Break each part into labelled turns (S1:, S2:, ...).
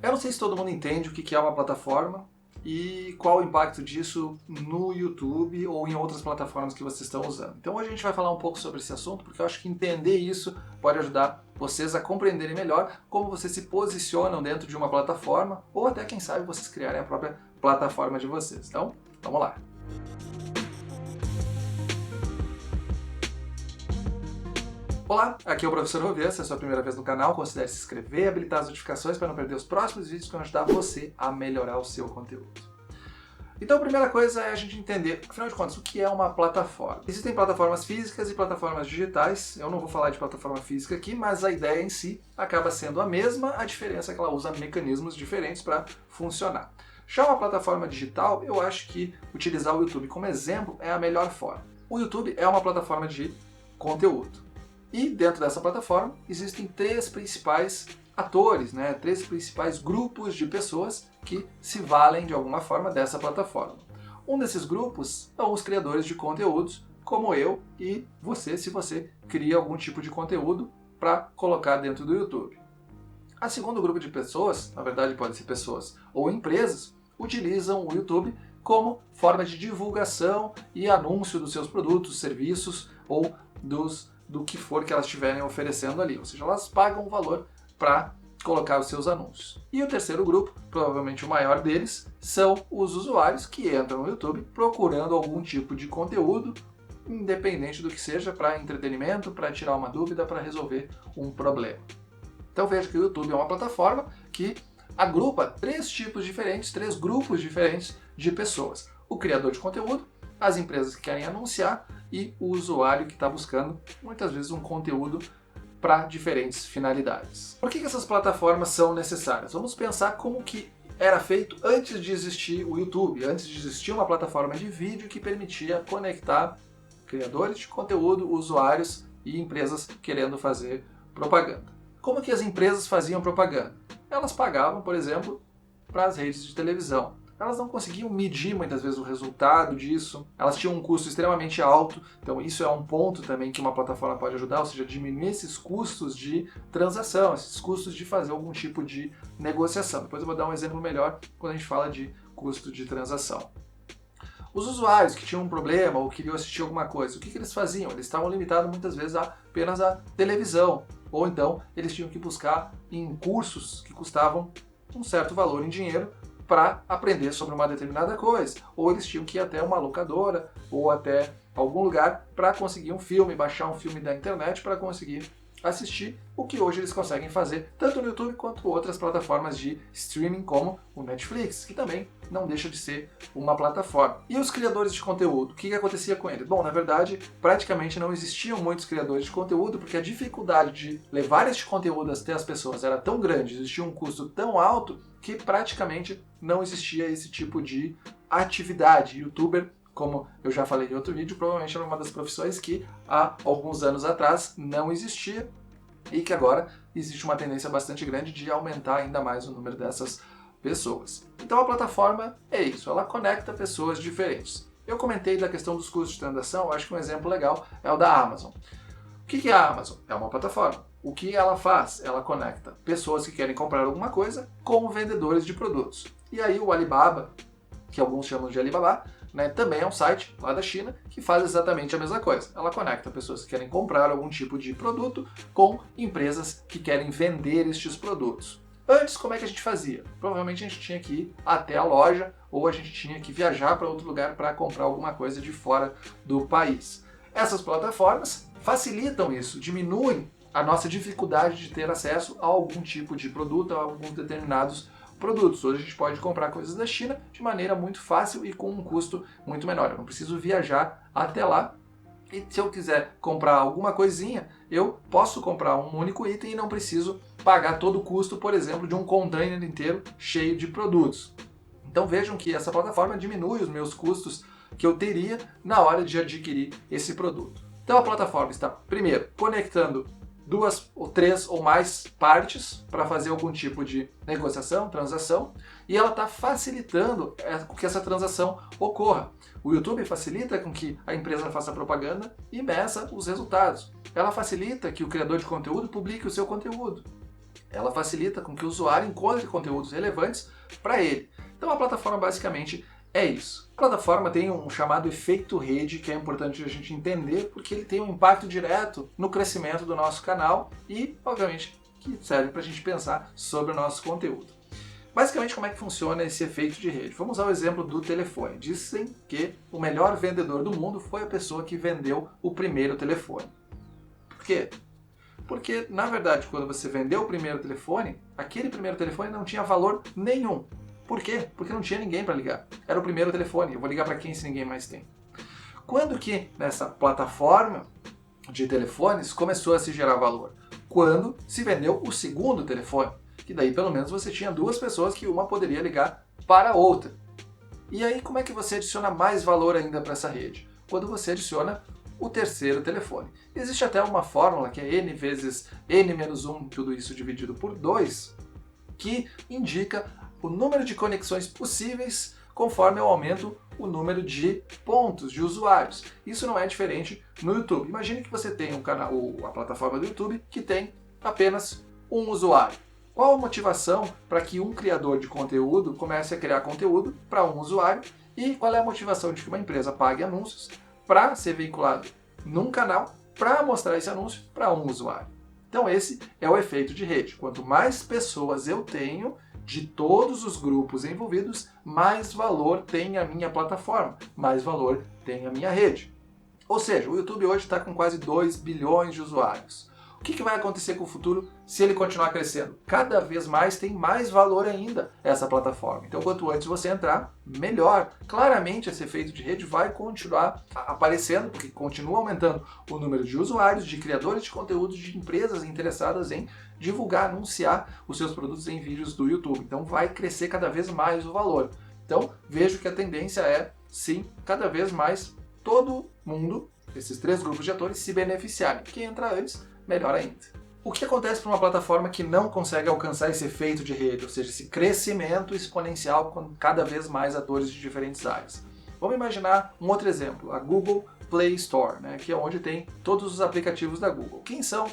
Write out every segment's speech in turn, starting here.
S1: Eu não sei se todo mundo entende o que é uma plataforma e qual o impacto disso no YouTube ou em outras plataformas que vocês estão usando. Então hoje a gente vai falar um pouco sobre esse assunto, porque eu acho que entender isso pode ajudar vocês a compreenderem melhor como vocês se posicionam dentro de uma plataforma, ou até, quem sabe, vocês criarem a própria plataforma de vocês. Então, vamos lá! Olá, aqui é o Professor Rovê. Se é a sua primeira vez no canal, considere se inscrever e habilitar as notificações para não perder os próximos vídeos que vão ajudar você a melhorar o seu conteúdo. Então a primeira coisa é a gente entender, afinal de contas, o que é uma plataforma. Existem plataformas físicas e plataformas digitais. Eu não vou falar de plataforma física aqui, mas a ideia em si acaba sendo a mesma, a diferença é que ela usa mecanismos diferentes para funcionar. Já uma plataforma digital, eu acho que utilizar o YouTube como exemplo é a melhor forma. O YouTube é uma plataforma de conteúdo. E dentro dessa plataforma existem três principais atores, três principais grupos de pessoas que se valem de alguma forma dessa plataforma. Um desses grupos são os criadores de conteúdos, como eu e você, se você cria algum tipo de conteúdo para colocar dentro do YouTube. A segundo grupo de pessoas, na verdade pode ser pessoas ou empresas, utilizam o YouTube como forma de divulgação e anúncio dos seus produtos, serviços ou do que for que elas estiverem oferecendo ali. Ou seja, elas pagam um valor para colocar os seus anúncios. E o terceiro grupo, provavelmente o maior deles, são os usuários que entram no YouTube procurando algum tipo de conteúdo, independente do que seja, para entretenimento, para tirar uma dúvida, para resolver um problema. Então veja que o YouTube é uma plataforma que agrupa três tipos diferentes, três grupos diferentes de pessoas. O criador de conteúdo, as empresas que querem anunciar e o usuário que está buscando, muitas vezes, um conteúdo para diferentes finalidades. Por que essas plataformas são necessárias? Vamos pensar como que era feito antes de existir o YouTube, antes de existir uma plataforma de vídeo que permitia conectar criadores de conteúdo, usuários e empresas querendo fazer propaganda. Como que as empresas faziam propaganda? Elas pagavam, por exemplo, para as redes de televisão. Elas não conseguiam medir muitas vezes o resultado disso, elas tinham um custo extremamente alto, então isso é um ponto também que uma plataforma pode ajudar, ou seja, diminuir esses custos de transação, esses custos de fazer algum tipo de negociação. Depois eu vou dar um exemplo melhor quando a gente fala de custo de transação. Os usuários que tinham um problema ou queriam assistir alguma coisa, o que eles faziam? Eles estavam limitados muitas vezes apenas à televisão, ou então eles tinham que buscar em cursos que custavam um certo valor em dinheiro para aprender sobre uma determinada coisa, ou eles tinham que ir até uma locadora ou até algum lugar para conseguir um filme, baixar um filme da internet para conseguir assistir, o que hoje eles conseguem fazer tanto no YouTube quanto outras plataformas de streaming como o Netflix, que também não deixa de ser uma plataforma. E os criadores de conteúdo, o que acontecia com eles? Bom, na verdade, praticamente não existiam muitos criadores de conteúdo, porque a dificuldade de levar este conteúdo até as pessoas era tão grande, existia um custo tão alto, que praticamente não existia esse tipo de atividade. YouTuber, como eu já falei em outro vídeo, provavelmente era uma das profissões que há alguns anos atrás não existia e que agora existe uma tendência bastante grande de aumentar ainda mais o número dessas pessoas. Então a plataforma é isso, ela conecta pessoas diferentes. Eu comentei da questão dos custos de transação, eu acho que um exemplo legal é o da Amazon. O que é a Amazon? É uma plataforma. O que ela faz? Ela conecta pessoas que querem comprar alguma coisa com vendedores de produtos. E aí o Alibaba, que alguns chamam de Alibaba, também é um site lá da China que faz exatamente a mesma coisa. Ela conecta pessoas que querem comprar algum tipo de produto com empresas que querem vender estes produtos. Antes, como é que a gente fazia? Provavelmente a gente tinha que ir até a loja ou a gente tinha que viajar para outro lugar para comprar alguma coisa de fora do país. Essas plataformas facilitam isso, diminuem a nossa dificuldade de ter acesso a algum tipo de produto, a alguns determinados produtos. Hoje a gente pode comprar coisas da China de maneira muito fácil e com um custo muito menor. Eu não preciso viajar até lá. E se eu quiser comprar alguma coisinha, eu posso comprar um único item e não preciso pagar todo o custo, por exemplo, de um container inteiro cheio de produtos. Então vejam que essa plataforma diminui os meus custos que eu teria na hora de adquirir esse produto. Então a plataforma está, primeiro, conectando duas ou três ou mais partes para fazer algum tipo de negociação, transação, e ela está facilitando que essa transação ocorra. O YouTube facilita com que a empresa faça propaganda e meça os resultados. Ela facilita que o criador de conteúdo publique o seu conteúdo. Ela facilita com que o usuário encontre conteúdos relevantes para ele. Então a plataforma basicamente é isso. A plataforma tem um chamado efeito rede, que é importante a gente entender, porque ele tem um impacto direto no crescimento do nosso canal e, obviamente, que serve para a gente pensar sobre o nosso conteúdo. Basicamente, como é que funciona esse efeito de rede? Vamos ao exemplo do telefone. Dizem que o melhor vendedor do mundo foi a pessoa que vendeu o primeiro telefone. Por quê? Porque, na verdade, quando você vendeu o primeiro telefone, aquele primeiro telefone não tinha valor nenhum. Por quê? Porque não tinha ninguém para ligar. Era o primeiro telefone. Eu vou ligar para quem se ninguém mais tem? Quando que nessa plataforma de telefones começou a se gerar valor? Quando se vendeu o segundo telefone. Que daí pelo menos você tinha duas pessoas que uma poderia ligar para a outra. E aí como é que você adiciona mais valor ainda para essa rede? Quando você adiciona o terceiro telefone. Existe até uma fórmula que é n vezes n-1, tudo isso dividido por 2, que indica o número de conexões possíveis conforme eu aumento o número de pontos de usuários. Isso não é diferente no YouTube. Imagine que você tem um canal, a plataforma do YouTube, que tem apenas um usuário. Qual a motivação para que um criador de conteúdo comece a criar conteúdo para um usuário? E qual é a motivação de que uma empresa pague anúncios para ser vinculado num canal para mostrar esse anúncio para um usuário? Então esse é o efeito de rede. Quanto mais pessoas eu tenho de todos os grupos envolvidos, mais valor tem a minha plataforma, mais valor tem a minha rede. Ou seja, o YouTube hoje está com quase 2 bilhões de usuários. O que vai acontecer com o futuro se ele continuar crescendo? Cada vez mais tem mais valor ainda essa plataforma. Então, quanto antes você entrar, melhor. Claramente, esse efeito de rede vai continuar aparecendo, porque continua aumentando o número de usuários, de criadores de conteúdo, de empresas interessadas em divulgar, anunciar os seus produtos em vídeos do YouTube. Então, vai crescer cada vez mais o valor. Então, vejo que a tendência é, sim, cada vez mais todo mundo, esses 3 grupos de atores, se beneficiarem. Quem entrar antes, melhor ainda. O que acontece para uma plataforma que não consegue alcançar esse efeito de rede, ou seja, esse crescimento exponencial com cada vez mais atores de diferentes áreas? Vamos imaginar um outro exemplo, a Google Play Store, né, que é onde tem todos os aplicativos da Google. Quem são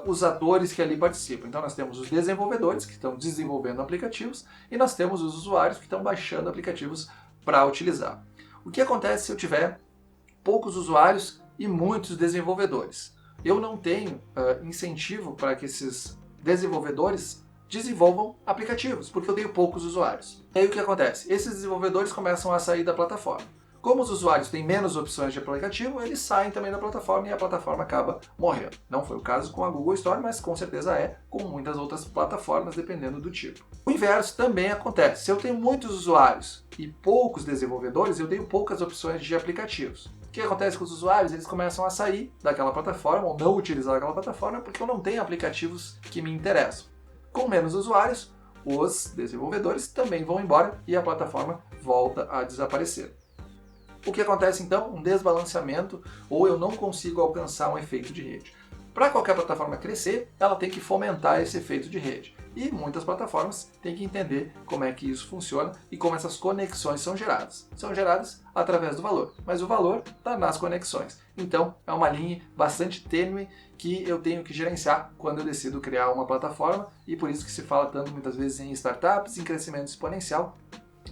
S1: os atores que ali participam? Então nós temos os desenvolvedores que estão desenvolvendo aplicativos e nós temos os usuários que estão baixando aplicativos para utilizar. O que acontece se eu tiver poucos usuários e muitos desenvolvedores? Eu não tenho incentivo para que esses desenvolvedores desenvolvam aplicativos, porque eu tenho poucos usuários. E aí o que acontece? Esses desenvolvedores começam a sair da plataforma. Como os usuários têm menos opções de aplicativo, eles saem também da plataforma e a plataforma acaba morrendo. Não foi o caso com a Google Store, mas com certeza é com muitas outras plataformas, dependendo do tipo. O inverso também acontece. Se eu tenho muitos usuários e poucos desenvolvedores, eu tenho poucas opções de aplicativos. O que acontece com os usuários? Eles começam a sair daquela plataforma ou não utilizar aquela plataforma porque eu não tenho aplicativos que me interessam. Com menos usuários, os desenvolvedores também vão embora e a plataforma volta a desaparecer. O que acontece então? Um desbalanceamento ou eu não consigo alcançar um efeito de rede. Para qualquer plataforma crescer, ela tem que fomentar esse efeito de rede. E muitas plataformas têm que entender como é que isso funciona e como essas conexões são geradas. São geradas através do valor, mas o valor está nas conexões. Então, é uma linha bastante tênue que eu tenho que gerenciar quando eu decido criar uma plataforma e por isso que se fala tanto muitas vezes em startups, em crescimento exponencial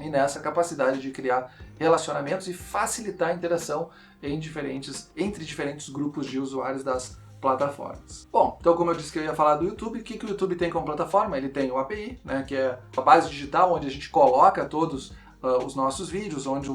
S1: e nessa capacidade de criar relacionamentos e facilitar a interação entre diferentes grupos de usuários das plataformas. Bom, então como eu disse que eu ia falar do YouTube, o que o YouTube tem como plataforma? Ele tem o API, né, que é a base digital onde a gente coloca todos os nossos vídeos, onde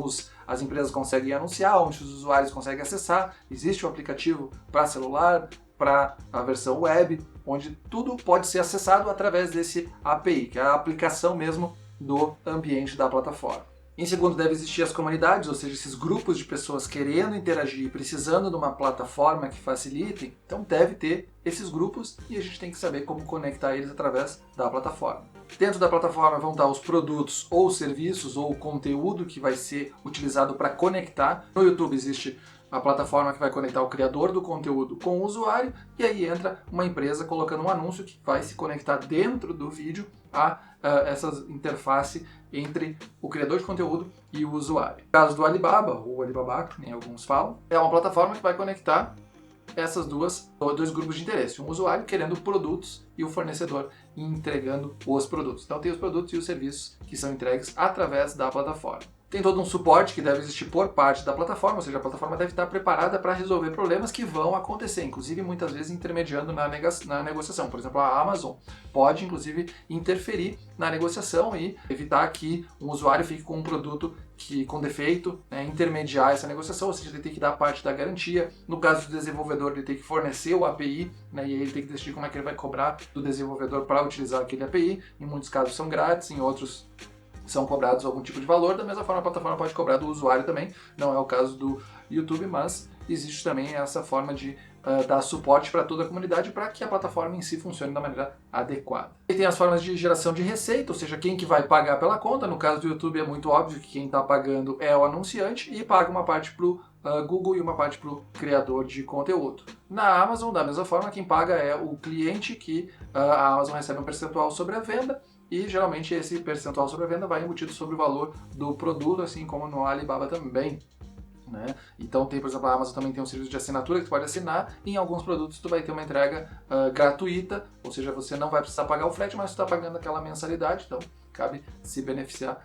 S1: as empresas conseguem anunciar, onde os usuários conseguem acessar. Existe um aplicativo para celular, para a versão web, onde tudo pode ser acessado através desse API, que é a aplicação mesmo do ambiente da plataforma. Em segundo, deve existir as comunidades, ou seja, esses grupos de pessoas querendo interagir, precisando de uma plataforma que facilite. Então deve ter esses grupos e a gente tem que saber como conectar eles através da plataforma. Dentro da plataforma vão estar os produtos ou serviços ou o conteúdo que vai ser utilizado para conectar. No YouTube existe a plataforma que vai conectar o criador do conteúdo com o usuário e aí entra uma empresa colocando um anúncio que vai se conectar dentro do vídeo a essa interface entre o criador de conteúdo e o usuário. No caso do Alibaba, ou Alibaba, que nem alguns falam, é uma plataforma que vai conectar dois grupos de interesse. Um usuário querendo produtos e o fornecedor entregando os produtos. Então tem os produtos e os serviços que são entregues através da plataforma. Tem todo um suporte que deve existir por parte da plataforma, ou seja, a plataforma deve estar preparada para resolver problemas que vão acontecer, inclusive muitas vezes intermediando na negociação. Por exemplo, a Amazon pode inclusive interferir na negociação e evitar que um usuário fique com um produto com defeito, né, intermediar essa negociação, ou seja, ele tem que dar parte da garantia. No caso do desenvolvedor, ele tem que fornecer o API, né, e aí ele tem que decidir como é que ele vai cobrar do desenvolvedor para utilizar aquele API. Em muitos casos são grátis, em outros são cobrados algum tipo de valor. Da mesma forma, a plataforma pode cobrar do usuário também, não é o caso do YouTube, mas existe também essa forma de dar suporte para toda a comunidade para que a plataforma em si funcione da maneira adequada. E tem as formas de geração de receita, ou seja, quem que vai pagar pela conta. No caso do YouTube é muito óbvio que quem está pagando é o anunciante e paga uma parte para o Google e uma parte para o criador de conteúdo. Na Amazon, da mesma forma, quem paga é o cliente, que a Amazon recebe um percentual sobre a venda, e geralmente esse percentual sobre a venda vai embutido sobre o valor do produto, assim como no Alibaba também. Né? Então tem, por exemplo, a Amazon também tem um serviço de assinatura que tu pode assinar, e em alguns produtos tu vai ter uma entrega gratuita, ou seja, você não vai precisar pagar o frete, mas tu está pagando aquela mensalidade, então cabe se beneficiar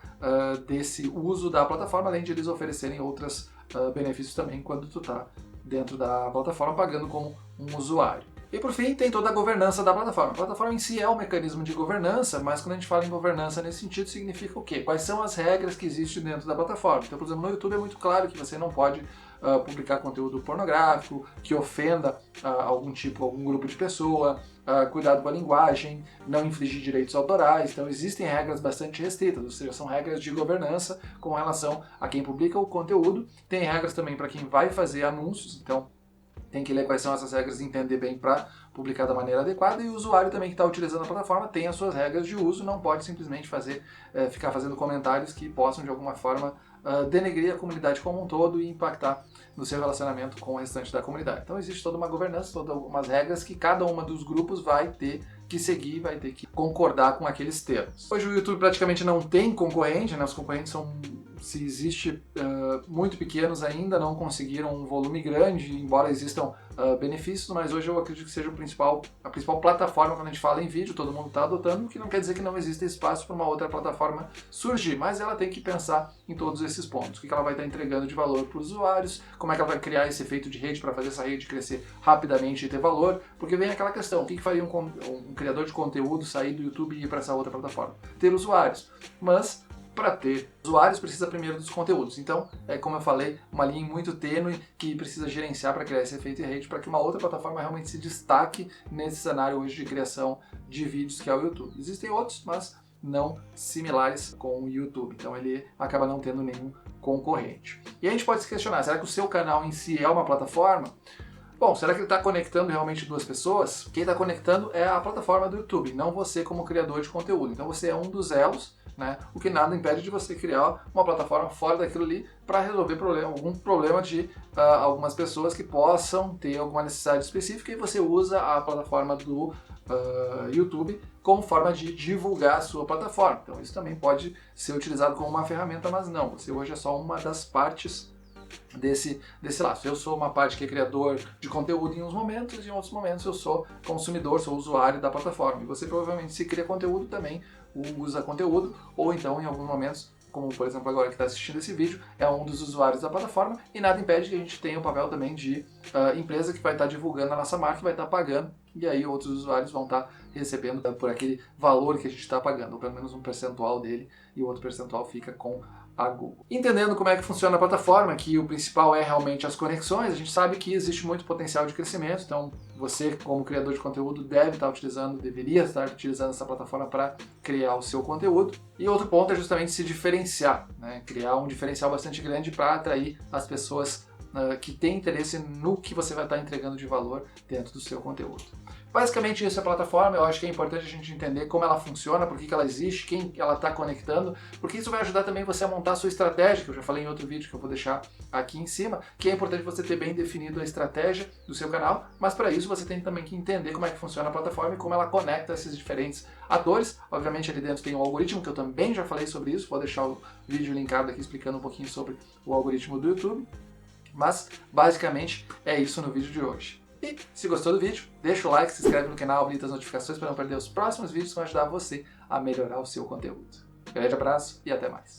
S1: desse uso da plataforma, além de eles oferecerem outros benefícios também quando tu está dentro da plataforma pagando como um usuário. E por fim, tem toda a governança da plataforma. A plataforma em si é um mecanismo de governança, mas quando a gente fala em governança nesse sentido, significa o quê? Quais são as regras que existem dentro da plataforma? Então, por exemplo, no YouTube é muito claro que você não pode publicar conteúdo pornográfico, que ofenda algum grupo de pessoa, cuidado com a linguagem, não infringir direitos autorais. Então existem regras bastante restritas, ou seja, são regras de governança com relação a quem publica o conteúdo. Tem regras também para quem vai fazer anúncios, então tem que ler quais são essas regras e entender bem para publicar da maneira adequada. E o usuário também que está utilizando a plataforma tem as suas regras de uso, não pode simplesmente ficar fazendo comentários que possam de alguma forma denegrir a comunidade como um todo e impactar no seu relacionamento com o restante da comunidade. Então existe toda uma governança, todas algumas regras que cada uma dos grupos vai ter que seguir, vai ter que concordar com aqueles termos. Hoje o YouTube praticamente não tem concorrente, né? Os concorrentes são, se existe, muito pequenos ainda, não conseguiram um volume grande, embora existam benefícios, mas hoje eu acredito que seja a principal plataforma quando a gente fala em vídeo, todo mundo está adotando, o que não quer dizer que não exista espaço para uma outra plataforma surgir, mas ela tem que pensar em todos esses pontos, o que ela vai estar entregando de valor para os usuários, como é que ela vai criar esse efeito de rede para fazer essa rede crescer rapidamente e ter valor, porque vem aquela questão, o que faria um criador de conteúdo sair do YouTube e ir para essa outra plataforma? Ter usuários, mas para ter usuários precisa primeiro dos conteúdos. Então, como eu falei, uma linha muito tênue que precisa gerenciar para criar esse efeito de rede, para que uma outra plataforma realmente se destaque nesse cenário hoje de criação de vídeos que é o YouTube. Existem outros, mas não similares com o YouTube, então ele acaba não tendo nenhum concorrente. E a gente pode se questionar, será que o seu canal em si é uma plataforma? Bom, será que ele está conectando realmente duas pessoas? Quem está conectando é a plataforma do YouTube, não você como criador de conteúdo. Então você é um dos elos, né? O que nada impede de você criar uma plataforma fora daquilo ali para resolver algum problema de algumas pessoas que possam ter alguma necessidade específica, e você usa a plataforma do YouTube como forma de divulgar a sua plataforma. Então isso também pode ser utilizado como uma ferramenta, mas não, você hoje é só uma das partes desse laço. Eu sou uma parte que é criador de conteúdo em uns momentos, e em outros momentos eu sou consumidor, sou usuário da plataforma. E você provavelmente, se cria conteúdo, também usa conteúdo, ou então em alguns momentos, como por exemplo agora que está assistindo esse vídeo, é um dos usuários da plataforma, e nada impede que a gente tenha o papel também de empresa que vai estar divulgando a nossa marca, vai estar pagando, e aí outros usuários vão estar recebendo por aquele valor que a gente está pagando, ou pelo menos um percentual dele, e o outro percentual fica com a Google. Entendendo como é que funciona a plataforma, que o principal é realmente as conexões, a gente sabe que existe muito potencial de crescimento, então você, como criador de conteúdo, deveria estar utilizando essa plataforma para criar o seu conteúdo. E outro ponto é justamente se diferenciar, né? Criar um diferencial bastante grande para atrair as pessoas que têm interesse no que você vai estar entregando de valor dentro do seu conteúdo. Basicamente isso é a plataforma. Eu acho que é importante a gente entender como ela funciona, por que ela existe, quem ela está conectando, porque isso vai ajudar também você a montar a sua estratégia, que eu já falei em outro vídeo que eu vou deixar aqui em cima, que é importante você ter bem definido a estratégia do seu canal, mas para isso você tem também que entender como é que funciona a plataforma e como ela conecta esses diferentes atores. Obviamente ali dentro tem um algoritmo, que eu também já falei sobre isso, vou deixar o vídeo linkado aqui explicando um pouquinho sobre o algoritmo do YouTube. Mas, basicamente, é isso no vídeo de hoje. E se gostou do vídeo, deixa o like, se inscreve no canal, habilita as notificações para não perder os próximos vídeos que vão ajudar você a melhorar o seu conteúdo. Grande abraço e até mais.